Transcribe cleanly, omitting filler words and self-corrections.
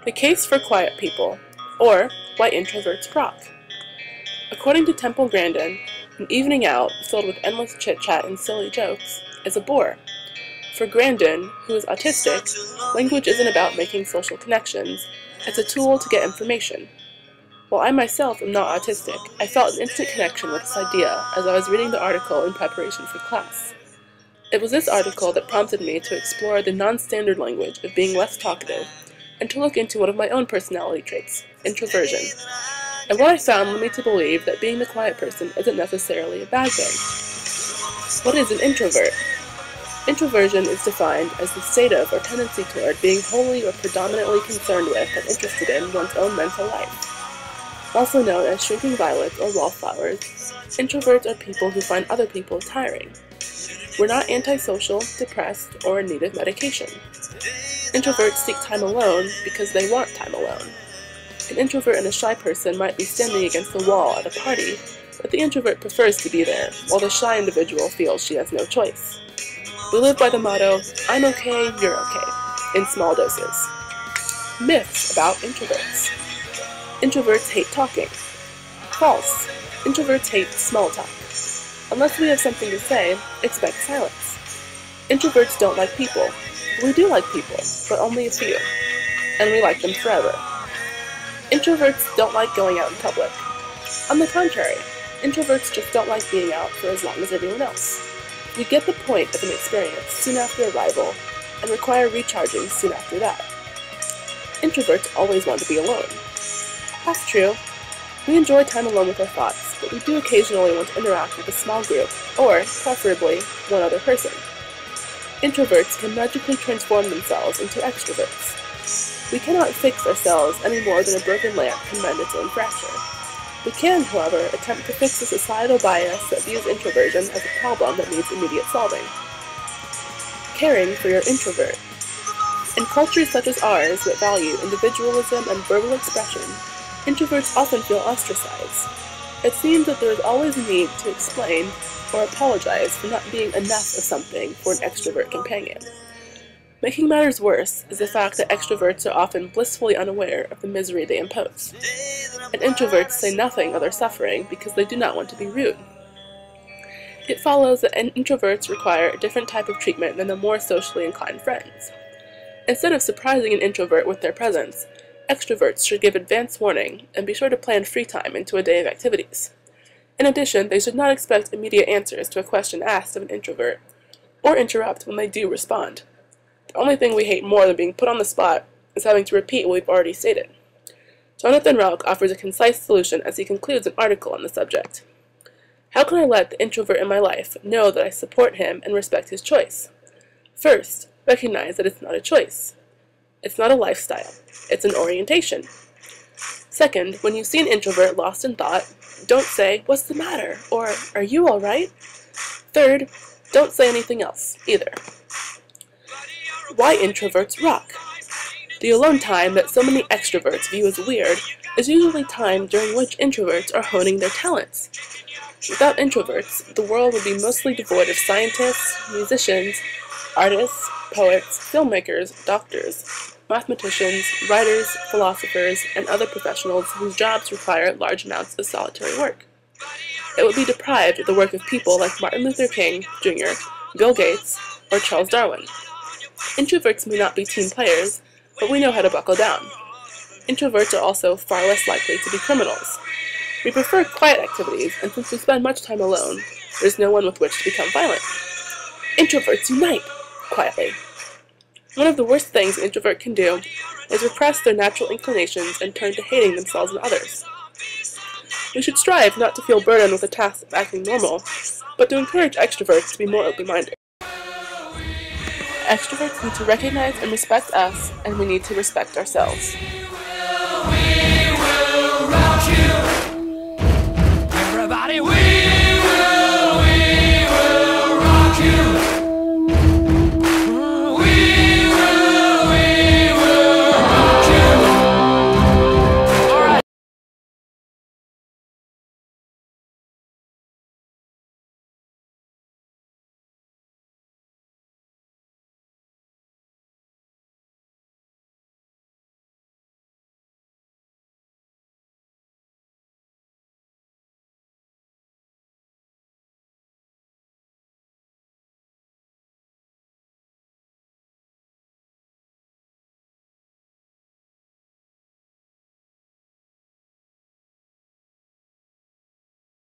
The Case for Quiet People, or Why Introverts Rock. According to Temple Grandin, an evening out filled with endless chit-chat and silly jokes is a bore. For Grandin, who is autistic, language isn't about making social connections, it's a tool to get information. While I myself am not autistic, I felt an instant connection with this idea as I was reading the article in preparation for class. It was this article that prompted me to explore the non-standard language of being less talkative and to look into one of my own personality traits, introversion. And what I found led me to believe that being the quiet person isn't necessarily a bad thing. What is an introvert? Introversion is defined as the state of or tendency toward being wholly or predominantly concerned with and interested in one's own mental life. Also known as shrinking violets or wallflowers, introverts are people who find other people tiring. We're not antisocial, depressed, or in need of medication. Introverts seek time alone because they want time alone. An introvert and a shy person might be standing against the wall at a party, but the introvert prefers to be there, while the shy individual feels she has no choice. We live by the motto, I'm okay, you're okay, in small doses. Myths about introverts. Introverts hate talking. False. Introverts hate small talk. Unless we have something to say, expect silence. Introverts don't like people. We do like people, but only a few. And we like them forever. Introverts don't like going out in public. On the contrary, introverts just don't like being out for as long as everyone else. We get the point of an experience soon after arrival and require recharging soon after that. Introverts always want to be alone. That's true. We enjoy time alone with our thoughts, but we do occasionally want to interact with a small group, or, preferably, one other person. Introverts can magically transform themselves into extroverts. We cannot fix ourselves any more than a broken lamp can mend its own fracture. We can, however, attempt to fix a societal bias that views introversion as a problem that needs immediate solving. Caring for your introvert. In cultures such as ours that value individualism and verbal expression, introverts often feel ostracized. It seems that there is always a need to explain or apologize for not being enough of something for an extrovert companion. Making matters worse is the fact that extroverts are often blissfully unaware of the misery they impose. And introverts say nothing of their suffering because they do not want to be rude. It follows that introverts require a different type of treatment than the more socially inclined friends. Instead of surprising an introvert with their presence, extroverts should give advance warning and be sure to plan free time into a day of activities. In addition, they should not expect immediate answers to a question asked of an introvert, or interrupt when they do respond. The only thing we hate more than being put on the spot is having to repeat what we've already stated. Jonathan Rauch offers a concise solution as he concludes an article on the subject. How can I let the introvert in my life know that I support him and respect his choice? First, recognize that it's not a choice. It's not a lifestyle. It's an orientation. Second, when you see an introvert lost in thought, don't say, "What's the matter?" or "Are you all right?" Third, don't say anything else, either. Why introverts rock. The alone time that so many extroverts view as weird is usually time during which introverts are honing their talents. Without introverts, the world would be mostly devoid of scientists, musicians, artists, poets, filmmakers, doctors, mathematicians, writers, philosophers, and other professionals whose jobs require large amounts of solitary work. It would be deprived of the work of people like Martin Luther King, Jr., Bill Gates, or Charles Darwin. Introverts may not be team players, but we know how to buckle down. Introverts are also far less likely to be criminals. We prefer quiet activities, and since we spend much time alone, there's no one with which to become violent. Introverts unite! Quietly. One of the worst things an introvert can do is repress their natural inclinations and turn to hating themselves and others. We should strive not to feel burdened with the task of acting normal, but to encourage extroverts to be more open-minded. Extroverts need to recognize and respect us, and we need to respect ourselves.